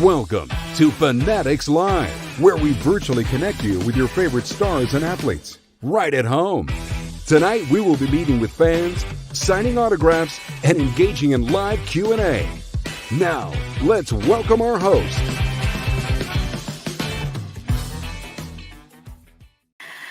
Welcome to Fanatics Live, where we virtually connect you with your favorite stars and athletes right at home. Tonight, we will be meeting with fans, signing autographs, and engaging in live Q&A. Now, let's welcome our host.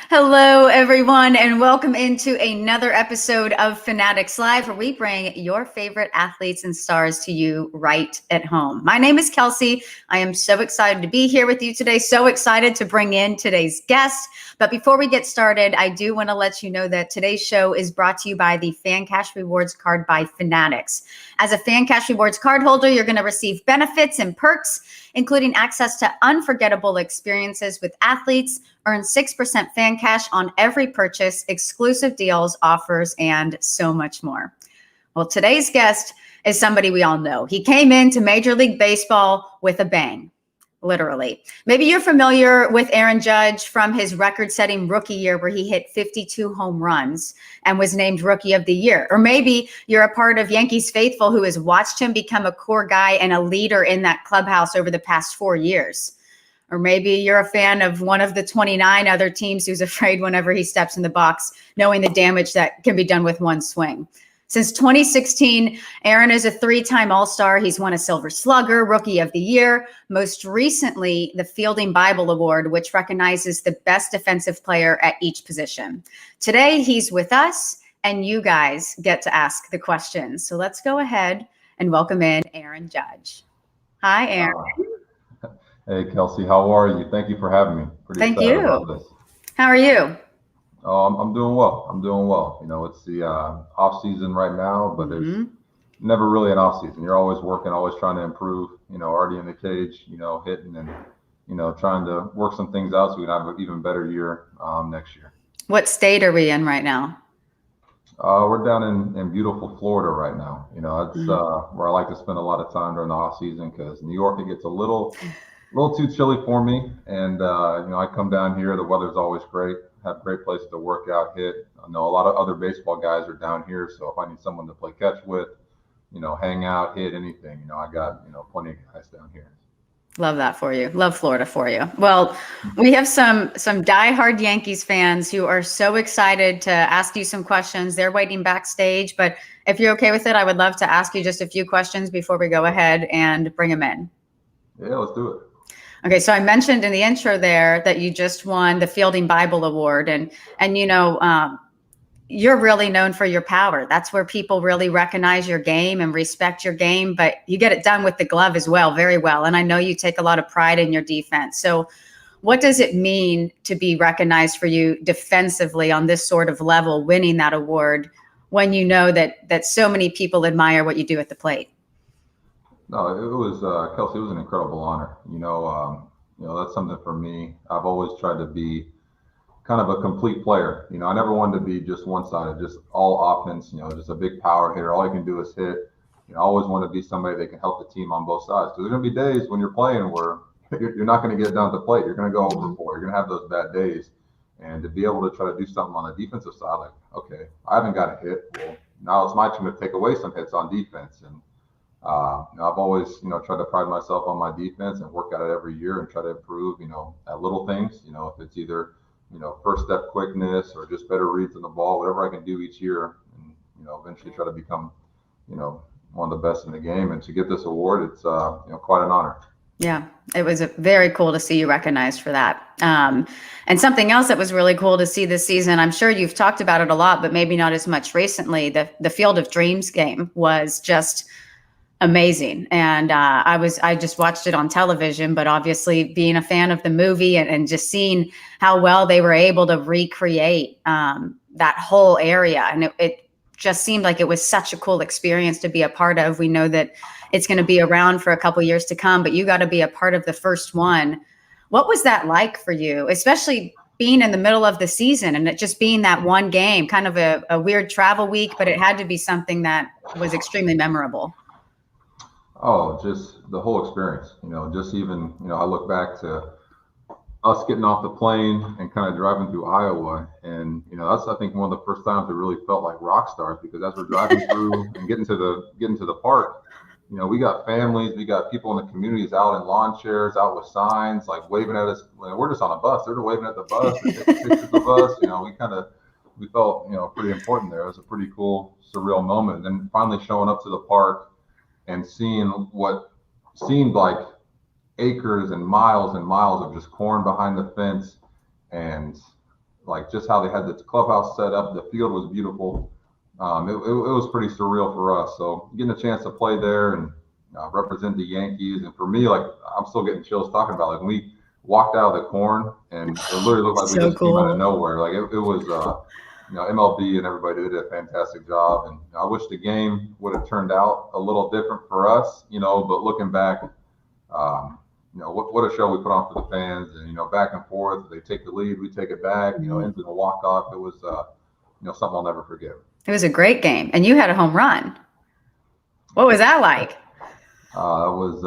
Hello, everyone, and welcome into another episode of Fanatics Live, where we bring your favorite athletes and stars to you right at home. My name is Kelsey. I am so excited to be here with you today, so excited to bring in today's guest. But before we get started, I do want to let you know that today's show is brought to you by the FanCash Rewards card by Fanatics. As a FanCash Rewards card holder, you're going to receive benefits and perks, including access to unforgettable experiences with athletes, earn 6% fan cash on every purchase, exclusive deals, offers, and so much more. Well, today's guest is somebody we all know. He came into Major League Baseball with a bang, literally. Maybe you're familiar with Aaron Judge from his record-setting rookie year where he hit 52 home runs and was named Rookie of the Year. Or maybe you're a part of Yankees faithful who has watched him become a core guy and a leader in that clubhouse over the past 4 years. Or maybe you're a fan of one of the 29 other teams who's afraid whenever he steps in the box, knowing the damage that can be done with one swing. Since 2016, Aaron is a three-time All-Star. He's won a Silver Slugger, Rookie of the Year, most recently the Fielding Bible Award, which recognizes the best defensive player at each position. Today, he's with us, and you guys get to ask the questions. So let's go ahead and welcome in Aaron Judge. Hi, Aaron. Hey, Kelsey, how are you? Thank you for having me. Thank you. About this. How are you? Oh, I'm doing well. I'm doing well. You know, it's the off season right now, but there's never really an off season. You're always working, always trying to improve, you know, already in the cage, you know, hitting and, you know, trying to work some things out so we can have an even better year next year. What state are we in right now? We're down in beautiful Florida right now. You know, it's where I like to spend a lot of time during the off season because New York, it gets a little too chilly for me. And, you know, I come down here, the weather's always great, have great places to work out, hit. I know a lot of other baseball guys are down here. So if I need someone to play catch with, you know, hang out, hit anything, you know, I got, you know, plenty of guys down here. Love that for you. Love Florida for you. Well, we have some diehard Yankees fans who are so excited to ask you some questions. They're waiting backstage, but if you're okay with it, I would love to ask you just a few questions before we go ahead and bring them in. Yeah, let's do it. Okay, so I mentioned in the intro there that you just won the Fielding Bible Award, and you know, you're really known for your power. That's where people really recognize your game and respect your game, but you get it done with the glove as well, very well. And I know you take a lot of pride in your defense. So what does it mean to be recognized for you defensively on this sort of level, winning that award, when you know that so many people admire what you do at the plate? No, it was Kelsey. It was an incredible honor. You know, that's something for me. I've always tried to be kind of a complete player. You know, I never wanted to be just one-sided, just all offense. You know, just a big power hitter. All you can do is hit. You know, I always want to be somebody that can help the team on both sides. Because there's going to be days when you're playing where you're not going to get down to the plate. You're going to go over 4. You're going to have those bad days. And to be able to try to do something on the defensive side, like, okay, I haven't got a hit. Well, now it's my turn to take away some hits on defense. And you know, I've always, you know, tried to pride myself on my defense and work at it every year and try to improve, you know, at little things. You know, if it's either, you know, first step quickness or just better reads on the ball, whatever I can do each year, and, you know, eventually try to become, you know, one of the best in the game. And to get this award, it's, you know, quite an honor. Yeah, it was very cool to see you recognized for that. And something else that was really cool to see this season, I'm sure you've talked about it a lot, but maybe not as much recently, the Field of Dreams game was just amazing. And I just watched it on television, but obviously being a fan of the movie and just seeing how well they were able to recreate that whole area. And it just seemed like it was such a cool experience to be a part of. We know that it's going to be around for a couple years to come, but you got to be a part of the first one. What was that like for you, especially being in the middle of the season and it just being that one game, kind of a weird travel week, but it had to be something that was extremely memorable? Oh, just the whole experience, you know, just even, you know, I look back to us getting off the plane and kind of driving through Iowa. And, you know, that's, I think, one of the first times we really felt like rock stars, because as we're driving through and getting to the park, we got families, we got people in the communities out in lawn chairs, out with signs, like waving at us. We're just on a bus. They're waving at the bus. They're taking pictures of us. We felt, pretty important there. It was a pretty cool, surreal moment. And then finally showing up to the park and seeing what seemed like acres and miles of just corn behind the fence, and like just how they had the clubhouse set up. The field was beautiful. It was pretty surreal for us. So getting a chance to play there and represent the Yankees, and for me, like, I'm still getting chills talking about it. Like, when we walked out of the corn, and it literally looked like we just came out of nowhere. Like it was, MLB and everybody did a fantastic job. And I wish the game would have turned out a little different for us, but looking back, what a show we put on for the fans, and back and forth. They take the lead, we take it back, into the walk off. It was something I'll never forget. It was a great game, and you had a home run. What was that like? It was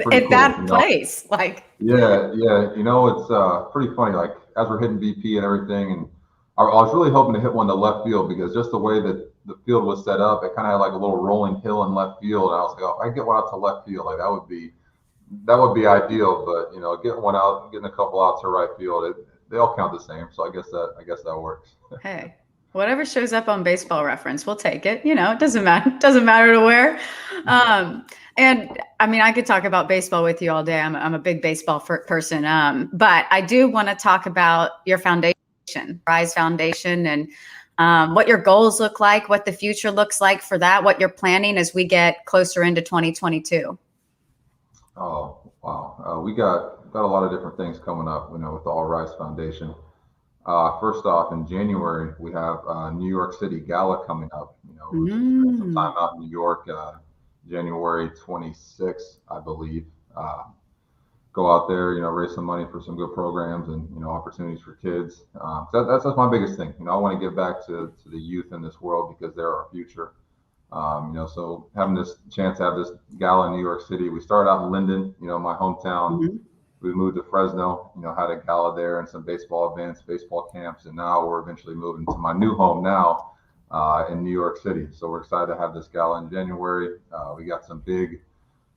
pretty cool, that place, like. Yeah. It's pretty funny. Like, as we're hitting BP and everything, and I was really hoping to hit one to left field, because just the way that the field was set up, it kind of had like a little rolling hill in left field. And I was like, oh, if I get one out to left field, like that would be ideal. But getting a couple out to right field, they all count the same. So I guess that works. Hey, whatever shows up on Baseball Reference, we'll take it. It doesn't matter. It doesn't matter to where. And I mean, I could talk about baseball with you all day. I'm a big baseball person. But I do want to talk about your foundation, Rise Foundation, and what your goals look like, what the future looks like for that, what you're planning as we get closer into 2022. Oh, wow. We got a lot of different things coming up, with the All Rise Foundation. First off, in January, we have New York City Gala coming up. Some time out in New York, January 26th, I believe. Go out there, raise some money for some good programs and, opportunities for kids. That's my biggest thing. I want to give back to the youth in this world, because they're our future. So having this chance to have this gala in New York City, we started out in Linden, my hometown. Mm-hmm. We moved to Fresno, had a gala there and some baseball events, baseball camps, and now we're eventually moving to my new home now in New York City. So we're excited to have this gala in January. We got some big,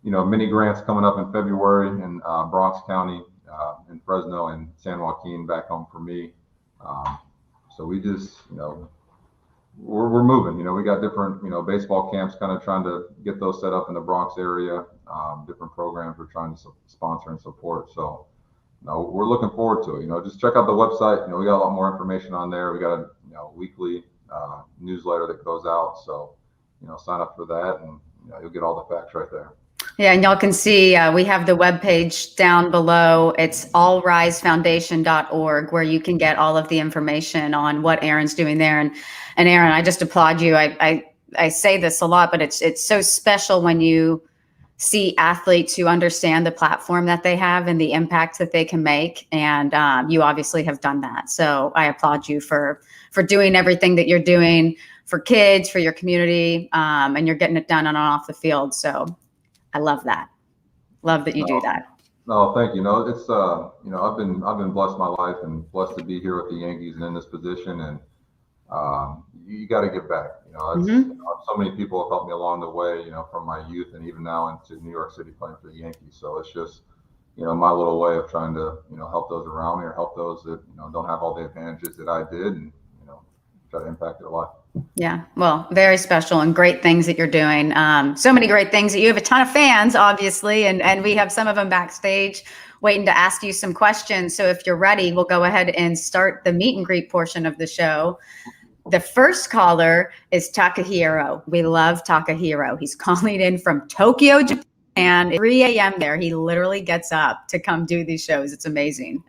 mini grants coming up in February in Bronx County, in Fresno, and San Joaquin back home for me. So we just, we're moving. We got different, baseball camps, kind of trying to get those set up in the Bronx area. Different programs we're trying to sponsor and support. So, we're looking forward to it. Just check out the website. We got a lot more information on there. We got a weekly newsletter that goes out. So, sign up for that, and you'll get all the facts right there. Yeah, and y'all can see we have the webpage down below. It's allrisefoundation.org, where you can get all of the information on what Aaron's doing there. And Aaron, I just applaud you. I say this a lot, but it's so special when you see athletes who understand the platform that they have and the impact that they can make. And you obviously have done that. So I applaud you for doing everything that you're doing for kids, for your community, and you're getting it done on and off the field. So I love that. Love that you do that. No, thank you. It's I've been blessed my life and blessed to be here with the Yankees and in this position, and you got to give back. So many people have helped me along the way, from my youth and even now into New York City playing for the Yankees. So it's just, my little way of trying to, help those around me, or help those that, don't have all the advantages that I did, and, try to impact their life. Yeah, well, very special and great things that you're doing. So many great things that you have a ton of fans, obviously, and we have some of them backstage waiting to ask you some questions. So if you're ready, we'll go ahead and start the meet and greet portion of the show. The first caller is Takahiro. We love Takahiro. He's calling in from Tokyo, Japan. At 3 a.m. there. He literally gets up to come do these shows. It's amazing.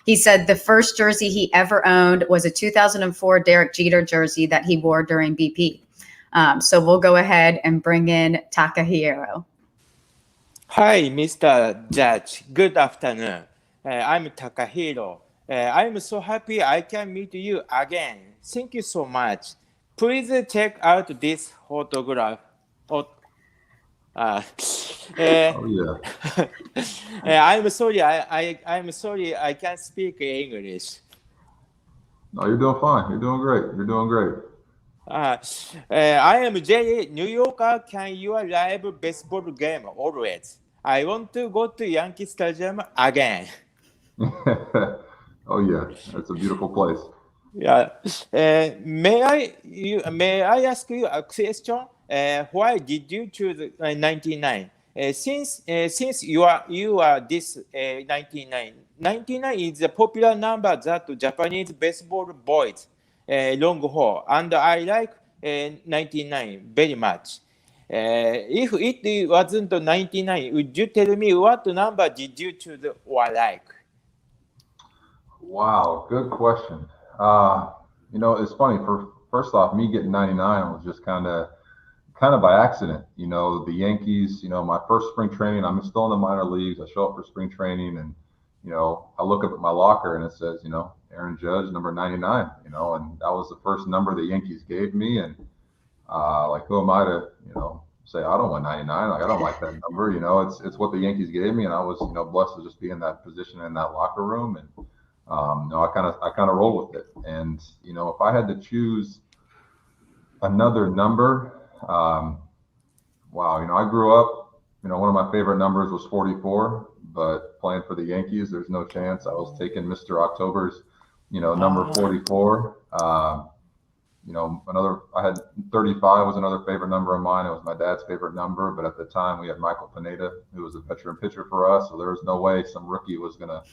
He said the first jersey he ever owned was a 2004 Derek Jeter jersey that he wore during BP. So we'll go ahead and bring in Takahiro. Hi, Mr. Judge. Good afternoon. I'm Takahiro. I'm so happy I can meet you again. Thank you so much. Please check out this photograph. I'm sorry. I'm sorry. I can't speak English. No, you're doing fine. You're doing great. I am Gerrit. New Yorker, can you live baseball game always? I want to go to Yankee Stadium again. Oh yeah, it's a beautiful place. Yeah. May I ask you a question? Why did you choose 99? Since you are this 99. 99 is a popular number that Japanese baseball boys long for, and I like 99 very much. If it wasn't 99, would you tell me what number did you choose or like? Wow, good question. It's funny. For first off, me getting 99 was just kind of by accident. The Yankees. My first spring training. I'm still in the minor leagues. I show up for spring training, and I look up at my locker, and it says, Aaron Judge, number 99. And that was the first number the Yankees gave me, and like, who am I to, say I don't want 99? Like, I don't like that number. It's what the Yankees gave me, and I was, blessed to just be in that position in that locker room, and I kind of roll with it. And if I had to choose another number, wow, I grew up. One of my favorite numbers was 44, but playing for the Yankees, there's no chance. I was taking Mr. October's, number 44. I had 35 was another favorite number of mine. It was my dad's favorite number, but at the time we had Michael Pineda, who was a veteran pitcher for us, so there was no way some rookie was going to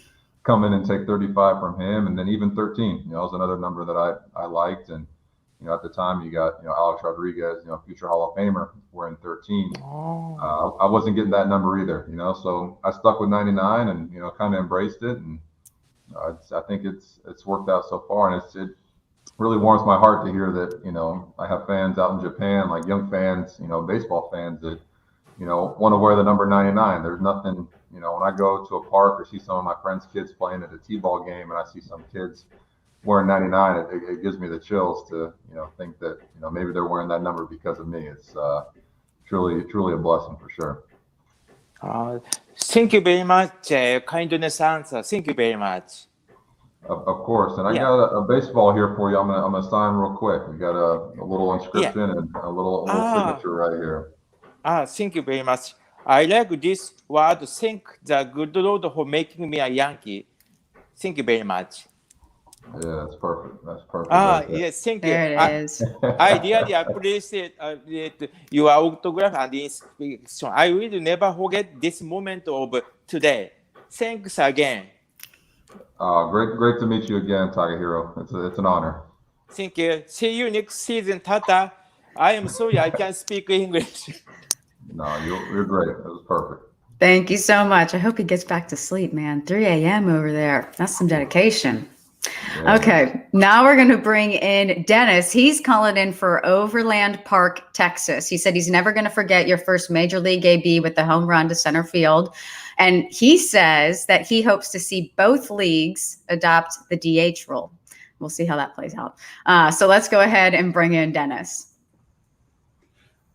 come in and take 35 from him. And then even 13, was another number that I liked. And, at the time you got, Alex Rodriguez, future Hall of Famer, wearing 13. I wasn't getting that number either, so I stuck with 99 and, kind of embraced it. And I think it's worked out so far. And it really warms my heart to hear that, I have fans out in Japan, like young fans, baseball fans that, want to wear the number 99. There's nothing, when I go to a park or see some of my friends' kids playing at a T-ball game and I see some kids wearing 99, it gives me the chills to, think that, maybe they're wearing that number because of me. It's truly a blessing for sure. Thank you very much. Kindness answer. Thank you very much. Of course. And I got a baseball here for you. I'm gonna sign real quick. We got a little inscription and a little signature right here. Thank you very much. I like this word. Thank the good Lord for making me a Yankee. Thank you very much. Yeah, that's perfect. That's perfect. Yes, thank you. There it is. I really appreciate your autograph and inspiration. I will never forget this moment of today. Thanks again. Great to meet you again, Takahiro. It's an honor. Thank you. See you next season, Tata. I am sorry I can't speak English. No, you're great. It was perfect. Thank you so much. I hope he gets back to sleep, man. 3 a.m. over there. That's some dedication. Yeah. Okay, now we're going to bring in Dennis. He's calling in for Overland Park, Texas. He said he's never going to forget your first Major League AB with the home run to center field. And he says that he hopes to see both leagues adopt the DH rule. We'll see how that plays out. So let's go ahead and bring in Dennis.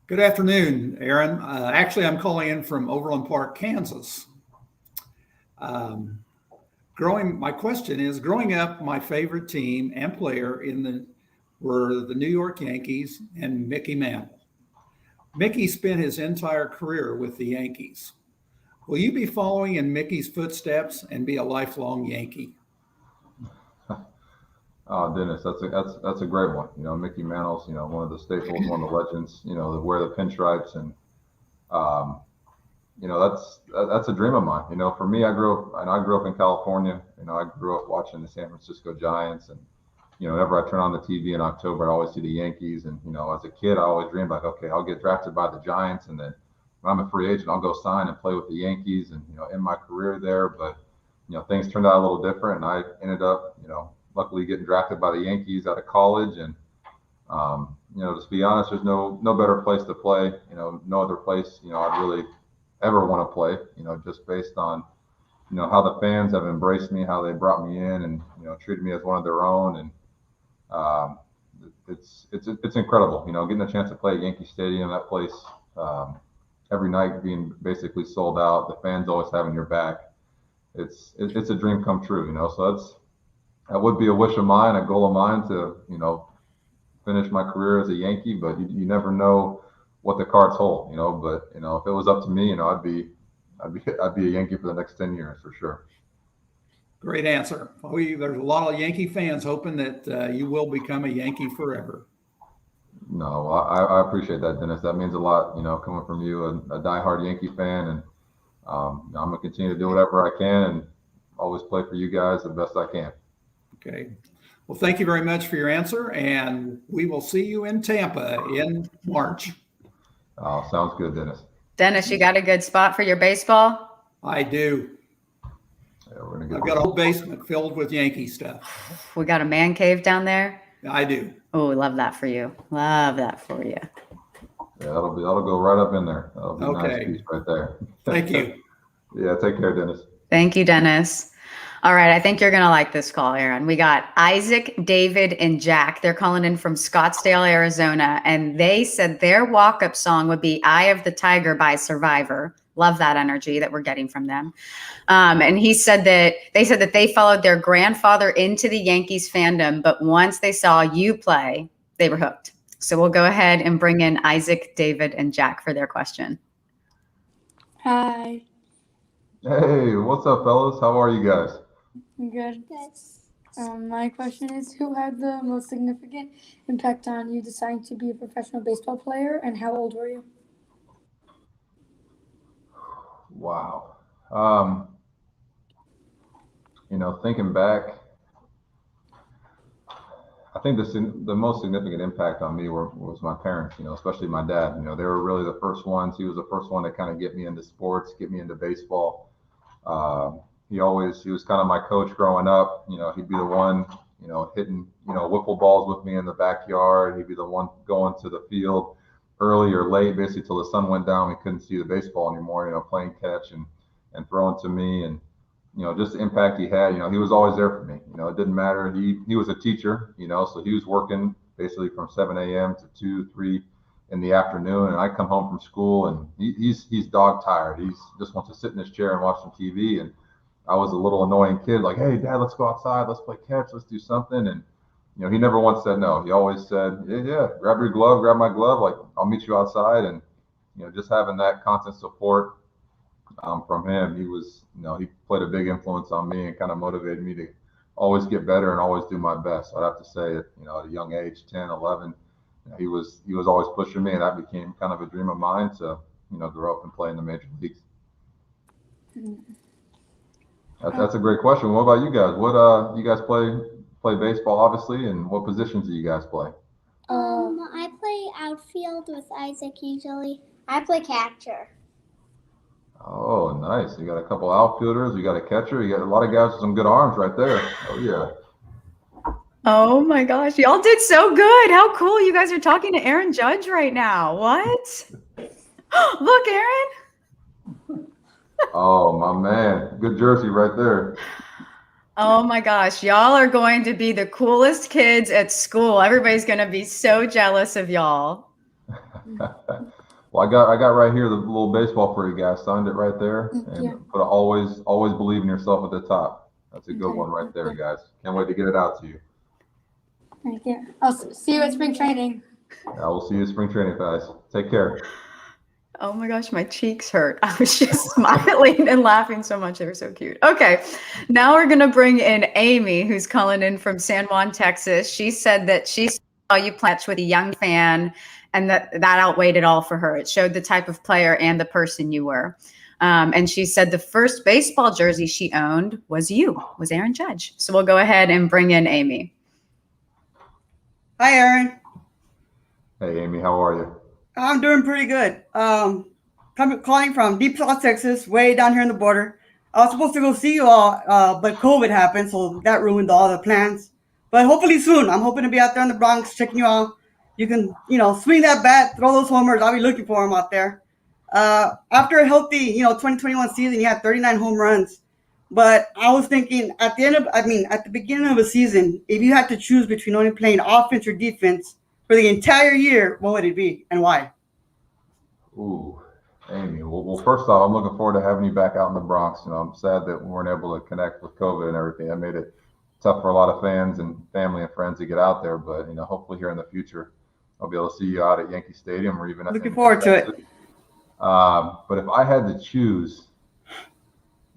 Good afternoon, Aaron. Actually, I'm calling in from Overland Park, Kansas. My question is, growing up, my favorite team and player were the New York Yankees and Mickey Mantle. Mickey spent his entire career with the Yankees. Will you be following in Mickey's footsteps and be a lifelong Yankee? Oh, Dennis, that's a great one. Mickey Mantle's, one of the staples, one of the legends, that wear the pinstripes, and that's a dream of mine. For me, I grew up in California. I grew up watching the San Francisco Giants, and whenever I turn on the TV in October, I always see the Yankees. And as a kid, I always dreamed like, okay, I'll get drafted by the Giants, and then when I'm a free agent, I'll go sign and play with the Yankees, and end my career there. But things turned out a little different, and I ended up luckily getting drafted by the Yankees out of college. And to be honest, there's no better place to play. No other place I'd really ever want to play, just based on, how the fans have embraced me, how they brought me in and, treated me as one of their own. And it's incredible, getting a chance to play at Yankee Stadium, that place, every night being basically sold out, the fans always having your back. It's a dream come true, so that would be a wish of mine, a goal of mine to, finish my career as a Yankee, but you never know what the cards hold, But if it was up to me, I'd be a Yankee for the next 10 years for sure. Great answer. There's a lot of Yankee fans hoping that you will become a Yankee forever. No, I appreciate that, Dennis. That means a lot, coming from you, a diehard Yankee fan, and I'm gonna continue to do whatever I can and always play for you guys the best I can. Okay. Well, thank you very much for your answer, and we will see you in Tampa in March. Oh, sounds good, Dennis. Dennis, you got a good spot for your baseball? I do. Yeah, we're gonna I've got a whole basement filled with Yankee stuff. We got a man cave down there? I do. Oh, love that for you. Love that for you. Yeah, that'll go right up in there. That'll be a Okay. nice piece right there. Thank you. Yeah, take care, Dennis. Thank you, Dennis. All right, I think you're going to like this call, Aaron. We got Isaac, David, and Jack. They're calling in from Scottsdale, Arizona, and they said their walk-up song would be Eye of the Tiger by Survivor. Love that energy that we're getting from them. And they said that they followed their grandfather into the Yankees fandom, but once they saw you play, they were hooked. So we'll go ahead and bring in Isaac, David, and Jack for their question. Hi. Hey, what's up, fellas? How are you guys? I'm good. My question is, who had the most significant impact on you deciding to be a professional baseball player, and how old were you? Wow. Thinking back, I think the most significant impact on me was my parents, especially my dad. They were really the first ones. He was the first one to kind of get me into sports, get me into baseball. He was kind of my coach growing up. He'd be the one, hitting, wiffle balls with me in the backyard. He'd be the one going to the field early or late, basically till the sun went down. We couldn't see the baseball anymore, playing catch and throwing to me. And, just the impact he had, he was always there for me. It didn't matter. He was a teacher, so he was working basically from 7 a.m. to 2, 3 in the afternoon. And I come home from school and he's dog tired. He just wants to sit in his chair and watch some TV. And I was a little annoying kid, like, hey, Dad, let's go outside. Let's play catch. Let's do something. And, he never once said no. He always said, yeah, grab your glove, grab my glove. Like, I'll meet you outside. And, just having that constant support from him, he played a big influence on me and kind of motivated me to always get better and always do my best. So I'd have to say that, at a young age, 10, 11, he was always pushing me, and that became kind of a dream of mine to, grow up and play in the major leagues. That's a great question. What about you guys? What you guys play baseball, obviously, and what positions do you guys play? I play outfield with Isaac usually. I play catcher. Oh, nice. You got a couple outfielders, you got a catcher, you got a lot of guys with some good arms right there. Oh, yeah. Oh my gosh, y'all did so good. How cool. You guys are talking to Aaron Judge right now. What? Look, Aaron. Oh, my man. Good jersey right there. Oh my gosh, y'all are going to be the coolest kids at school. Everybody's going to be so jealous of y'all. Well, I got right here the little baseball for you guys. Signed it right there, and put a always believe in yourself at the top. That's a good one right there, guys. Can't wait to get it out to you. Thank you. I'll see you at spring training. I will see you at spring training, guys. Take care. Oh my gosh, my cheeks hurt. I was just smiling and laughing so much. They were so cute. Okay, now we're going to bring in Amy, who's calling in from San Juan, Texas. She said that she saw you play with a young fan, and that outweighed it all for her. It showed the type of player and the person you were. And she said the first baseball jersey she owned was Aaron Judge. So we'll go ahead and bring in Amy. Hi, Aaron. Hey, Amy, how are you? I'm doing pretty good. Calling from deep South Texas, way down here on the border. I was supposed to go see you all, but COVID happened, so that ruined all the plans. But hopefully soon. I'm hoping to be out there in the Bronx checking you out. You can, swing that bat, throw those homers. I'll be looking for them out there. After a healthy, 2021 season, you had 39 home runs. But I was thinking at the beginning of a season, if you had to choose between only playing offense or defense for the entire year, what would it be and why? Ooh, Amy. Well, first off, I'm looking forward to having you back out in the Bronx. I'm sad that we weren't able to connect with COVID and everything. That made it tough for a lot of fans and family and friends to get out there. But, hopefully here in the future, I'll be able to see you out at Yankee Stadium or even Looking forward to it. But if I had to choose,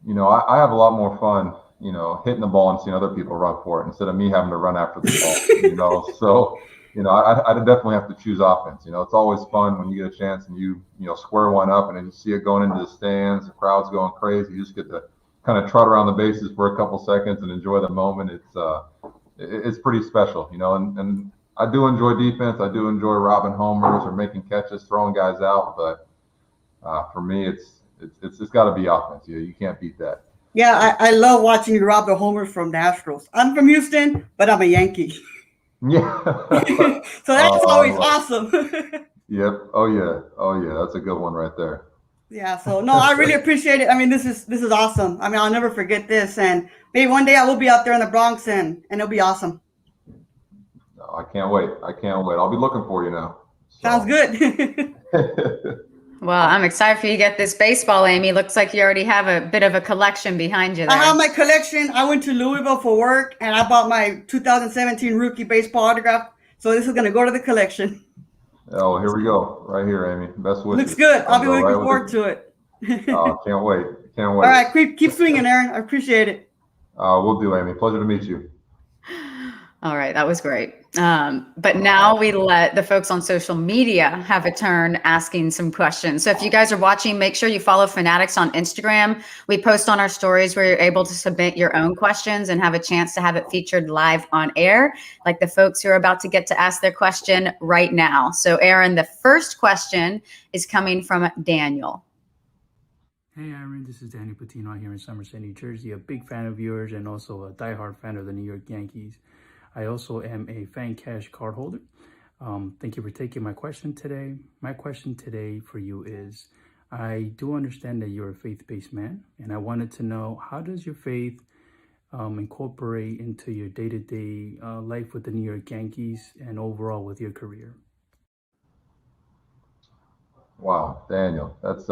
I have a lot more fun, hitting the ball and seeing other people run for it instead of me having to run after the ball, So, I'd definitely have to choose offense. It's always fun when you get a chance and you square one up and then you see it going into the stands, the crowd's going crazy. You just get to kind of trot around the bases for a couple seconds and enjoy the moment. It's pretty special, and I do enjoy defense. I do enjoy robbing homers or making catches, throwing guys out. But for me, it's got to be offense. You can't beat that. Yeah, I love watching you rob the homers from the Astros. I'm from Houston, but I'm a Yankee. Yeah. So that's always awesome. Yep. Oh yeah. That's a good one right there. Yeah. So no, I really appreciate it. I mean, this is awesome. I mean, I'll never forget this. And maybe one day I will be out there in the Bronx and it'll be awesome. No, I can't wait. I'll be looking for you now. So. Sounds good. Well, I'm excited for you to get this baseball, Amy. Looks like you already have a bit of a collection behind you there. I have my collection. I went to Louisville for work, and I bought my 2017 rookie baseball autograph. So this is going to go to the collection. Oh, here we go. Right here, Amy. Best wishes. Looks good. I'll be looking forward to it. Oh, can't wait. All right, keep swinging, Aaron. I appreciate it. We'll do, Amy. Pleasure to meet you. All right, that was great. But now we let the folks on social media have a turn asking some questions. So if you guys are watching, make sure you follow Fanatics on Instagram. We post on our stories where you're able to submit your own questions and have a chance to have it featured live on air, like the folks who are about to get to ask their question right now. So Aaron, the first question is coming from Daniel. Hey Aaron, this is Daniel Patino here in Somerset, New Jersey, a big fan of yours and also a diehard fan of the New York Yankees. I also am a FanChats card holder. Thank you for taking my question today. My question today for you is, I do understand that you're a faith-based man, and I wanted to know, how does your faith incorporate into your day-to-day life with the New York Yankees and overall with your career? Wow, Daniel, that's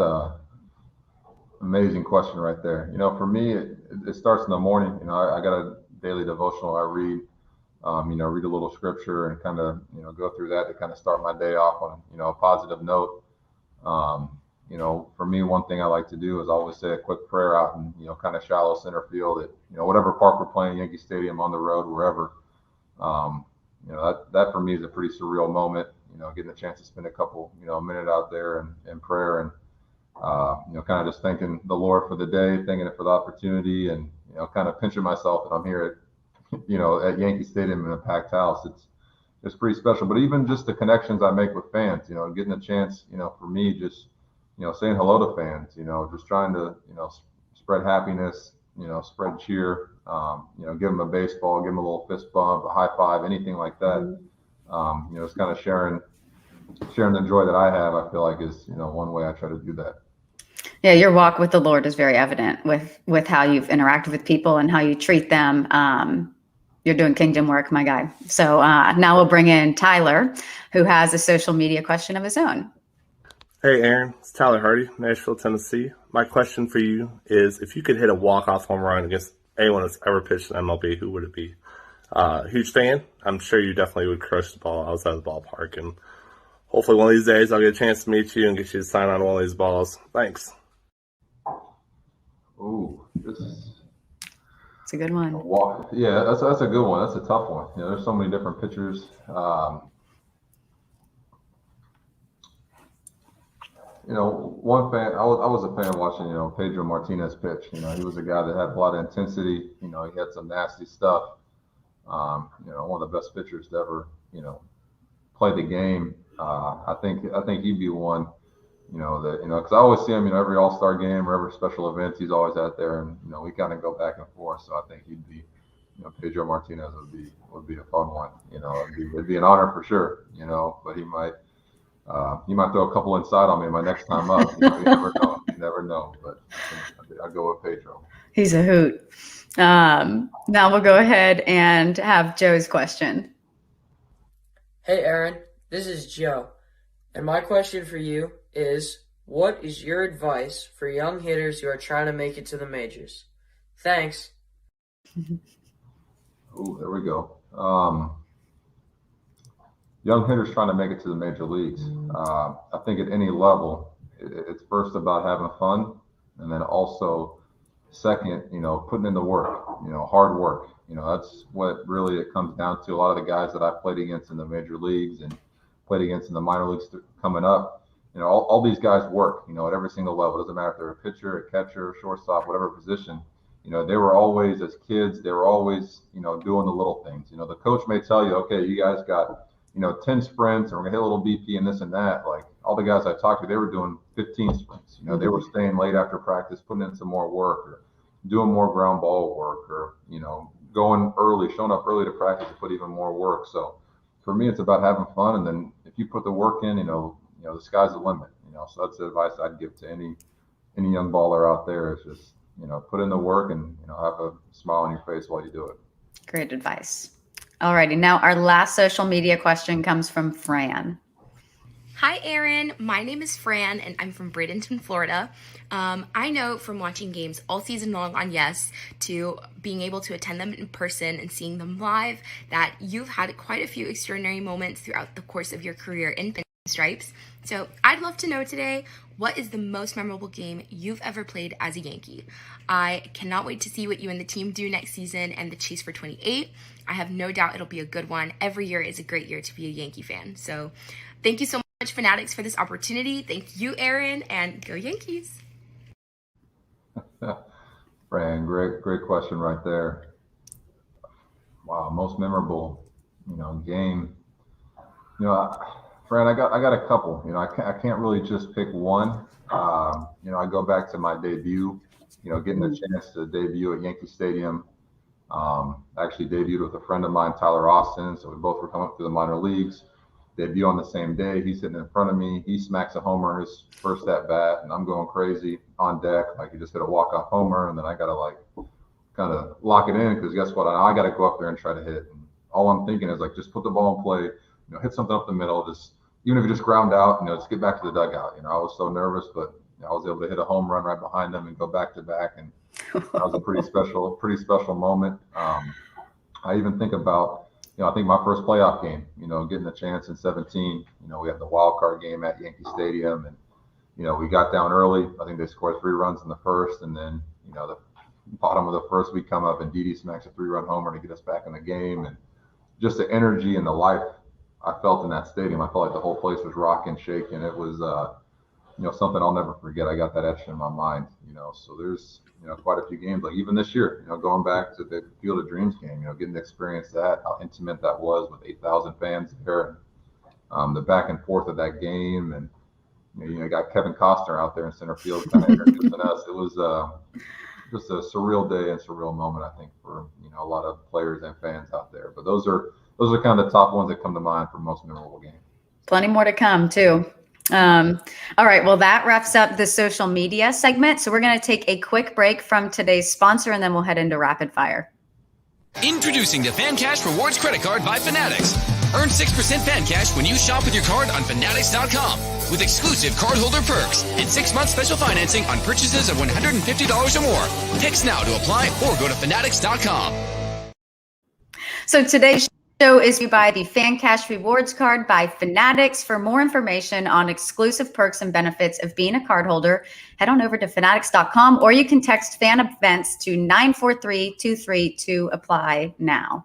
amazing question right there. For me, it starts in the morning. I got a daily devotional I read. Read a little scripture and kind of, go through that to kind of start my day off on, a positive note. For me, one thing I like to do is always say a quick prayer out in, kind of shallow center field at, whatever park we're playing, Yankee Stadium, on the road, wherever. That for me is a pretty surreal moment, getting a chance to spend a couple, a minute out there in prayer and, kind of just thanking the Lord for the day, thanking it for the opportunity and, kind of pinching myself that I'm here at Yankee Stadium in a packed house. It's pretty special. But even just the connections I make with fans, getting a chance, for me, just, saying hello to fans, just trying to, spread happiness, spread cheer, give them a baseball, give them a little fist bump, a high five, anything like that. It's kind of sharing the joy that I have, I feel like is, one way I try to do that. Yeah, your walk with the Lord is very evident with how you've interacted with people and how you treat them. You're doing kingdom work, my guy. So now we'll bring in Tyler, who has a social media question of his own. Hey, Aaron. It's Tyler Hardy, Nashville, Tennessee. My question for you is, if you could hit a walk-off home run against anyone that's ever pitched in MLB, who would it be? Huge fan. I'm sure you definitely would crush the ball outside the ballpark. And hopefully one of these days I'll get a chance to meet you and get you to sign on one of these balls. Thanks. Ooh, it's a good one. Yeah, that's a good one. That's a tough one. There's so many different pitchers. One fan. I was a fan watching, Pedro Martinez pitch. He was a guy that had a lot of intensity. He had some nasty stuff. One of the best pitchers to ever, play the game. I think he'd be one. Because I always see him, every All-Star game or every special event, he's always out there, and we kind of go back and forth. So I think he'd be, Pedro Martinez would be a fun one. It'd be an honor for sure. But he might throw a couple inside on me my next time up. You never know. But I'd go with Pedro. He's a hoot. Now we'll go ahead and have Joe's question. Hey, Aaron, this is Joe. And my question for you is, what is your advice for young hitters who are trying to make it to the majors? Thanks. Ooh, there we go. Young hitters trying to make it to the major leagues. I think at any level, it's first about having fun, and then also second, putting in the work, hard work. That's what really it comes down to. A lot of the guys that I played against in the major leagues and played against in the minor leagues coming up, all these guys work, at every single level. It doesn't matter if they're a pitcher, a catcher, shortstop, whatever position. They were always, as kids, they were always, doing the little things. The coach may tell you, okay, you guys got, 10 sprints and we're gonna hit a little BP and this and that. Like all the guys I talked to, they were doing 15 sprints. They were staying late after practice, putting in some more work or doing more ground ball work or, going early, showing up early to practice to put even more work. So for me, it's about having fun. And then if you put the work in, the sky's the limit, so that's the advice I'd give to any young baller out there is just, put in the work and, have a smile on your face while you do it. Great advice. Alrighty, now our last social media question comes from Fran. Hi, Aaron. My name is Fran, and I'm from Bradenton, Florida. I know from watching games all season long on Yes to being able to attend them in person and seeing them live that you've had quite a few extraordinary moments throughout the course of your career in Pinstripes. So I'd love to know today, what is the most memorable game you've ever played as a Yankee? I cannot wait to see what you and the team do next season and the chase for 28. I have no doubt it'll be a good one. Every year is a great year to be a Yankee fan. So thank you so much, Fanatics, for this opportunity. Thank you, Aaron, and go Yankees. Fran, great question right there. Wow, most memorable, game. Fran, I got a couple. I can't really just pick one. I go back to my debut. Getting a chance to debut at Yankee Stadium. Actually debuted with a friend of mine, Tyler Austin. So we both were coming up through the minor leagues. Debut on the same day. He's sitting in front of me. He smacks a homer his first at bat, and I'm going crazy on deck. Like he just hit a walk-off homer, and then I gotta kind of lock it in because guess what? I gotta go up there and try to hit. And all I'm thinking is just put the ball in play. Hit something up the middle. Just even if you just ground out, just get back to the dugout. I was so nervous, but I was able to hit a home run right behind them and go back to back, and that was a pretty special moment. I even think about, I think my first playoff game, getting a chance in 17. We had the wild card game at Yankee Stadium, and we got down early. I think they scored 3 runs in the first, and then the bottom of the first we come up and Didi smacks a 3-run homer to get us back in the game, and just the energy and the life I felt in that stadium. I felt like the whole place was rocking, shaking. It was something I'll never forget. I got that etched in my mind. So there's quite a few games, like even this year, going back to the Field of Dreams game, getting to experience that, how intimate that was with 8,000 fans there, and the back and forth of that game, and you got Kevin Costner out there in center field kind of introducing us. It was just a surreal day and surreal moment, I think, for a lot of players and fans out there. But those are kind of the top ones that come to mind for most memorable games. Plenty more to come too. All right, well, that wraps up the social media segment. So we're going to take a quick break from today's sponsor, and then we'll head into rapid fire. Introducing the FanCash Rewards Credit Card by Fanatics. Earn 6% FanCash when you shop with your card on Fanatics.com with exclusive cardholder perks and 6-month special financing on purchases of $150 or more. Text now to apply or go to Fanatics.com. So today's show is by the FanCash Rewards Card by Fanatics. For more information on exclusive perks and benefits of being a cardholder, head on over to Fanatics.com, or you can text Fan Events to 94323 to apply now.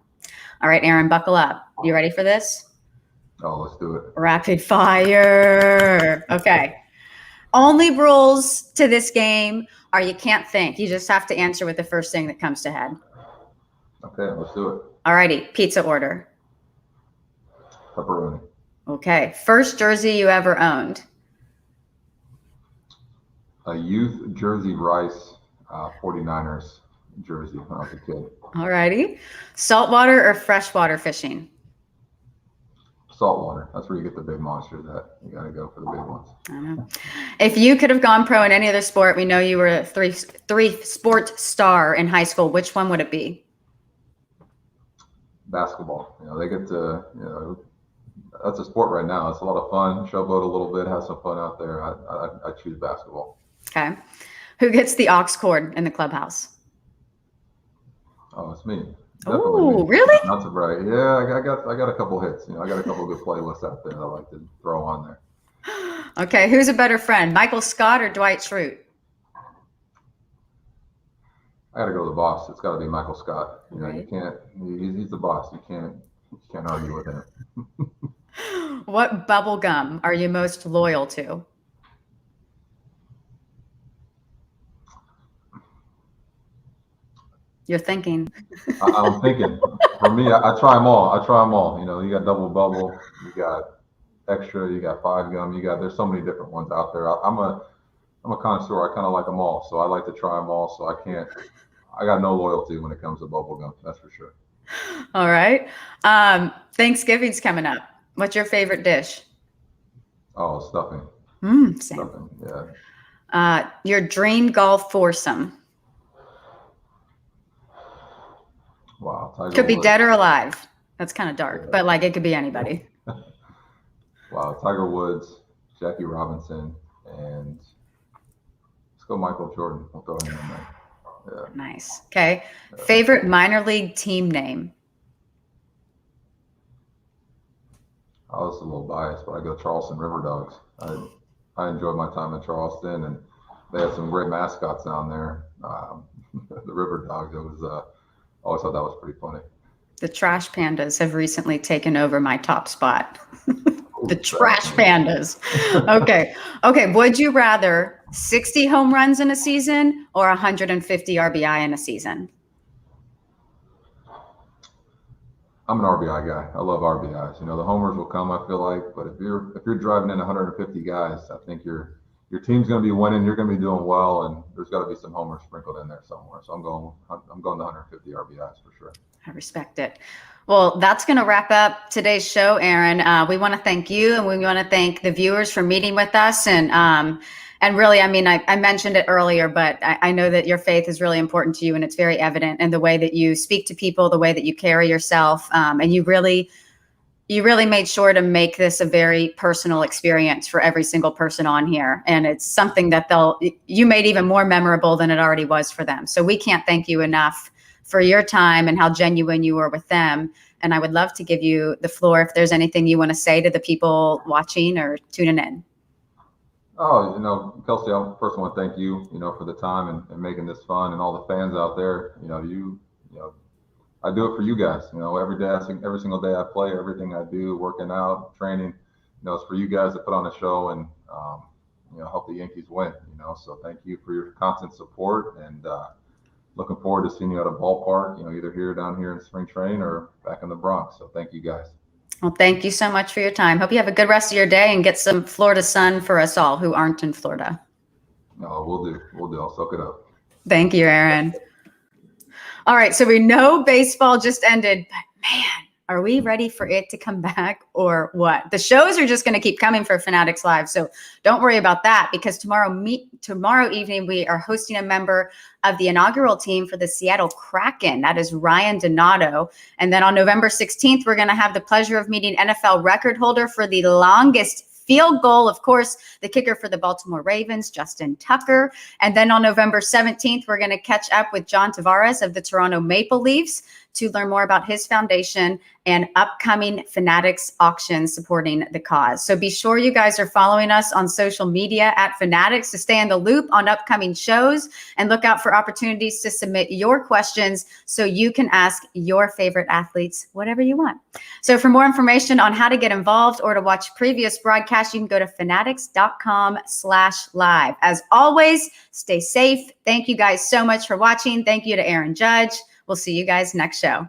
All right, Aaron, buckle up. You ready for this? Oh, let's do it. Rapid fire. Okay. Only rules to this game are you can't think. You just have to answer with the first thing that comes to head. Okay, let's do it. All righty. Pizza order. Pepperoni. Okay. First jersey you ever owned. A youth Jersey Rice 49ers jersey when I was a kid. All righty. Saltwater or freshwater fishing? Saltwater. That's where you get the big monsters at. You got to go for the big ones. I know. If you could have gone pro in any other sport, we know you were a three sport star in high school. Which one would it be? Basketball. They get to, that's a sport right now. It's a lot of fun. Showboat a little bit, have some fun out there. I choose basketball. Okay. Who gets the aux cord in the clubhouse? Oh, it's me. Definitely Oh, me. really? Not surprised. Yeah, I got a couple hits. I got a couple good playlists out there that I like to throw on there. Okay, who's a better friend, Michael Scott or Dwight Schrute? I got to go to the boss. It's got to be Michael Scott. You Right. can't. He's the boss. You can't argue with him. What bubble gum are you most loyal to? You're thinking. I'm thinking. For me, I try them all. You got double bubble. You got extra. You got 5 gum. There's so many different ones out there. I'm a connoisseur. I kind of like them all, so I like to try them all. So I got no loyalty when it comes to bubble gum. That's for sure. All right. Thanksgiving's coming up. What's your favorite dish? Oh, stuffing. Same. Stuffing. Yeah. Your dream golf foursome. Wow. Tiger Could be Woods. dead or alive. That's kind of dark, but like it could be anybody. Wow. Tiger Woods, Jackie Robinson, and let's go Michael Jordan. We'll throw him in there. Yeah. Nice. Okay. Favorite minor league team name? I was a little biased, but I go Charleston River Dogs. I enjoyed my time in Charleston, and they had some great mascots down there. The River Dogs. It was. I always thought that was pretty funny. The Trash Pandas have recently taken over my top spot. The Trash Pandas. Okay. Would you rather 60 home runs in a season or 150 RBI in a season? I'm an RBI guy. I love RBIs. The homers will come, I feel like, but if you're driving in 150 guys, I think your team's going to be winning. You're going to be doing well, and there's got to be some homers sprinkled in there somewhere. So I'm going to 150 RBIs for sure. I respect it. Well, that's going to wrap up today's show, Aaron. We want to thank you, and we want to thank the viewers for meeting with us. And really, I mentioned it earlier, but I know that your faith is really important to you, and it's very evident in the way that you speak to people, the way that you carry yourself, and you really made sure to make this a very personal experience for every single person on here. And it's something that you made even more memorable than it already was for them. So we can't thank you enough for your time and how genuine you were with them. And I would love to give you the floor if there's anything you want to say to the people watching or tuning in. Oh, Kelsey, I first want to thank you, for the time and making this fun, and all the fans out there. I do it for you guys. Every day, every single day I play, everything I do, working out, training, it's for you guys to put on a show and help the Yankees win. So thank you for your constant support, and looking forward to seeing you at a ballpark. Either down here in spring training or back in the Bronx. So thank you guys. Well, thank you so much for your time. Hope you have a good rest of your day and get some Florida sun for us all who aren't in Florida. No, we'll do. I'll soak it up. Thank you, Aaron. All right, so we know baseball just ended, but man, are we ready for it to come back or what? The shows are just going to keep coming for Fanatics Live, so don't worry about that, because tomorrow evening we are hosting a member of the inaugural team for the Seattle Kraken. That is Ryan Donato. And then on November 16th, we're going to have the pleasure of meeting NFL record holder for the longest field goal, of course, the kicker for the Baltimore Ravens, Justin Tucker. And then on November 17th, we're going to catch up with John Tavares of the Toronto Maple Leafs to learn more about his foundation and upcoming Fanatics auctions supporting the cause. So be sure you guys are following us on social media at Fanatics to stay in the loop on upcoming shows, and look out for opportunities to submit your questions so you can ask your favorite athletes whatever you want. So for more information on how to get involved or to watch previous broadcasts, you can go to fanatics.com/live. As always, stay safe. Thank you guys so much for watching. Thank you to Aaron Judge. We'll see you guys next show.